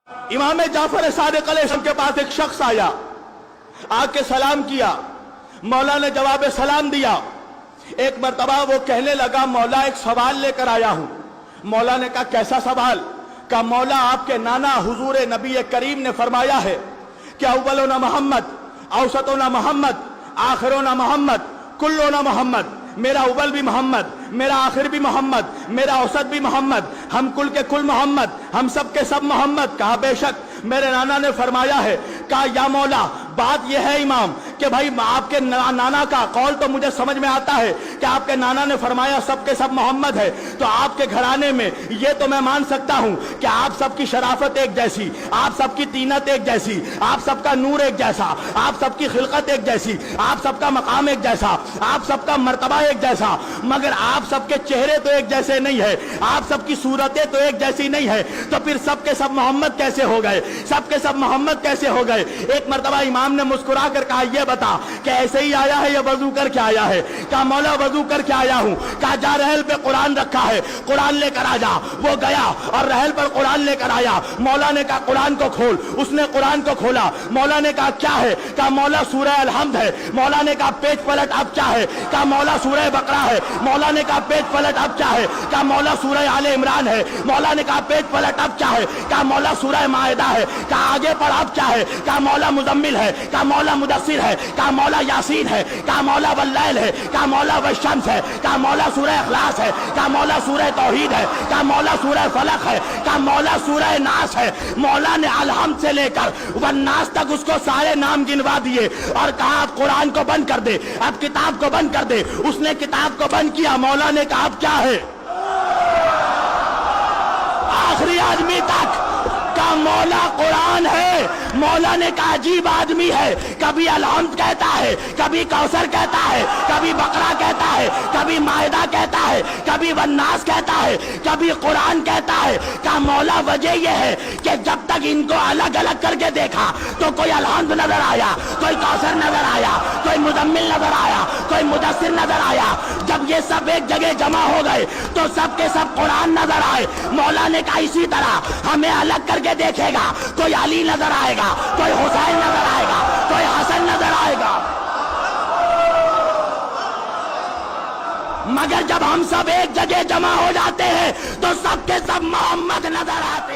امام جعفر صادق علیہ السلام کے پاس ایک شخص آیا، آ کے سلام کیا، مولا نے جواب سلام دیا۔ ایک مرتبہ وہ کہنے لگا مولا ایک سوال لے کر آیا ہوں۔ مولا نے کہا کیسا سوال؟ کہا مولا آپ کے نانا حضور نبی کریم نے فرمایا ہے کہ اولنا محمد، اوسطنا محمد، آخرنا محمد، کلنا محمد۔ میرا اول بھی محمد، میرا آخر بھی محمد، میرا اوسط بھی محمد، ہم کل کے کل محمد، ہم سب کے سب محمد۔ کہا بے شک میرے نانا نے فرمایا ہے۔ کہا یا مولا بات یہ ہے امام کہ بھائی آپ کے نانا کا قول تو مجھے سمجھ میں آتا ہے کہ آپ کے نانا نے فرمایا سب کے سب محمد ہے، تو آپ کے گھرانے میں یہ تو میں مان سکتا ہوں کہ آپ سب کی شرافت ایک جیسی، آپ سب کی طینت ایک جیسی، آپ سب کا نور ایک جیسا، آپ سب کی خلقت ایک جیسی، آپ سب کا مقام ایک جیسا، آپ سب کا مرتبہ ایک جیسا، مگر آپ سب کے چہرے تو ایک جیسے نہیں ہے، آپ سب کی صورتیں تو ایک جیسی نہیں ہے، تو پھر سب کے سب محمد کیسے ہو گئے؟ سب کے سب محمد کیسے ہو گئے؟ ایک مرتبہ امام نے مسکرا کر کہا یہ بتا کہ ایسے ہی آیا ہے یا وضو کر کے آیا ہے؟ کہا مولا وضو کر کے آیا ہوں۔ کہا جا رحل پہ قرآن رکھا ہے، قرآن لے کر آ جا۔ وہ گیا اور رحل پر قرآن لے کر آیا۔ مولا نے کہا قرآن کو کھول، اس نے قرآن کو کھولا۔ مولا نے کہا کیا ہے؟ کہا مولا سورہ الحمد ہے۔ مولا نے کہا پیج پلٹ اب کیا ہے؟ کہا مولا سورہ بقرہ ہے۔ مولا نے کہا پیج پلٹ اب کیا ہے؟ کہا مولا سورہ آل عمران ہے۔ مولا نے کہا پیج پلٹ اب کیا ہے؟ کہا مولا سورہ مائدہ ہے۔ کہا آگے پڑھ اب کیا ہے؟ کہا مولا مزمل ہے۔ کہا مولا مدثر ہے۔ کہا مولا یاسین ہے۔ کہا مولا واللیل ہے۔ کہا مولا والشمس ہے۔ کہا مولا سورہ اخلاص ہے۔ کہا مولا سورہ توحید ہے۔ کہا مولا سورہ فلق ہے۔ کہا مولا سورہ ناس ہے۔ مولا نے الحمد سے لے کر والناس تک اس کو سارے نام گنوا دیے اور کہا اب قرآن کو بند کر دے، اب کتاب کو بند کر دے۔ اس نے کتاب کو بند کیا۔ مولا نے کہا اب کیا ہے؟ آخری آدمی تک کا مولا قرآن ہے۔ مولا نے کہا عجیب آدمی ہے، کبھی الحمد کہتا ہے، کبھی کوثر کہتا ہے، کبھی بقرہ کہتا ہے، کبھی مائدہ کہتا ہے، کبھی والناس کہتا ہے، کبھی قرآن کہتا ہے۔ کہا مولا وجہ یہ ہے کہ جب تک ان کو الگ الگ کر کے دیکھا تو کوئی الحمد نظر آیا، کوئی کوثر نظر آیا، کوئی مزمل نظر آیا، کوئی مدثر نظر آیا۔ جب یہ سب ایک جگہ جمع ہو گئے تو سب کے سب قرآن نظر آئے۔ مولا نے کہا اسی طرح ہمیں الگ کر کے دیکھے گا، کوئی علی نظر آئے گا، کوئی حسین نظر آئے گا، کوئی حسن نظر آئے گا، مگر جب ہم سب ایک جگہ جمع ہو جاتے ہیں تو سب کے سب محمد نظر آتے ہیں۔